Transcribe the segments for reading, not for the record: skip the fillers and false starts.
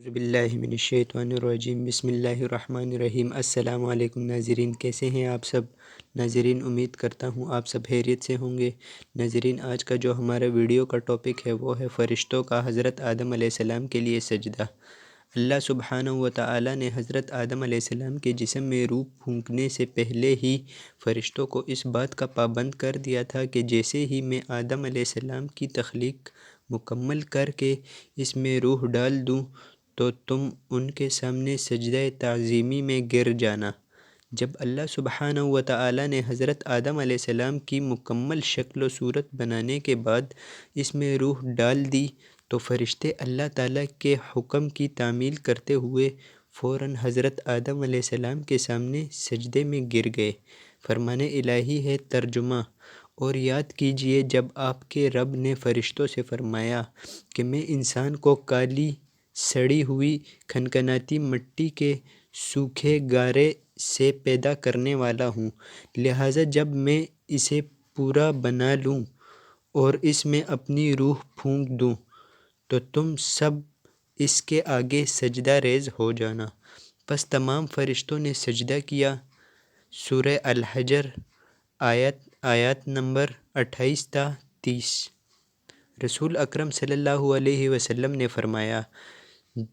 اعوذ باللہ من الشیطان الرجیم بسم اللہ الرحمن الرحیم۔ السلام علیکم ناظرین، کیسے ہیں آپ سب؟ ناظرین امید کرتا ہوں آپ سب خیریت سے ہوں گے۔ ناظرین آج کا جو ہمارا ویڈیو کا ٹاپک ہے وہ ہے فرشتوں کا حضرت آدم علیہ السلام کے لیے سجدہ۔ اللہ سبحانہ و تعالی نے حضرت آدم علیہ السلام کے جسم میں روح پھونکنے سے پہلے ہی فرشتوں کو اس بات کا پابند کر دیا تھا کہ جیسے ہی میں آدم علیہ السلام کی تخلیق مکمل کر کے اس میں روح ڈال دوں تو تم ان کے سامنے سجدہ تعظیمی میں گر جانا۔ جب اللہ سبحانہ و تعالی نے حضرت آدم علیہ السلام کی مکمل شکل و صورت بنانے کے بعد اس میں روح ڈال دی تو فرشتے اللہ تعالیٰ کے حکم کی تعمیل کرتے ہوئے فوراً حضرت آدم علیہ السلام کے سامنے سجدے میں گر گئے۔ فرمان الہی ہے ترجمہ: اور یاد کیجئے جب آپ کے رب نے فرشتوں سے فرمایا کہ میں انسان کو کالی سڑی ہوئی کھنکھناتی مٹی کے سوکھے گارے سے پیدا کرنے والا ہوں، لہٰذا جب میں اسے پورا بنا لوں اور اس میں اپنی روح پھونک دوں تو تم سب اس کے آگے سجدہ ریز ہو جانا۔ پس تمام فرشتوں نے سجدہ کیا۔ سورہ الحجر آیات نمبر 28 تا 30۔ رسول اکرم صلی اللہ علیہ وسلم نے فرمایا،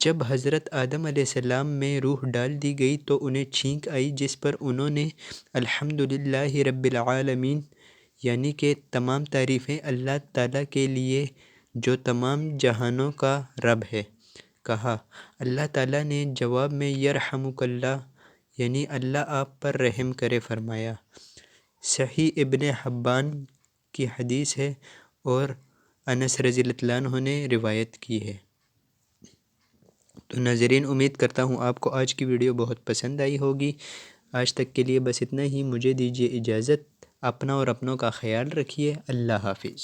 جب حضرت آدم علیہ السلام میں روح ڈال دی گئی تو انہیں چھینک آئی، جس پر انہوں نے الحمدللہ رب العالمین یعنی کہ تمام تعریفیں اللہ تعالیٰ کے لیے جو تمام جہانوں کا رب ہے کہا۔ اللہ تعالیٰ نے جواب میں یرحمک اللہ یعنی اللہ آپ پر رحم کرے فرمایا۔ صحیح ابن حبان کی حدیث ہے اور انس رضی اللہ عنہ نے روایت کی ہے۔ تو ناظرین امید کرتا ہوں آپ کو آج کی ویڈیو بہت پسند آئی ہوگی۔ آج تک کے لیے بس اتنا ہی، مجھے دیجیے اجازت۔ اپنا اور اپنوں کا خیال رکھیے۔ اللہ حافظ۔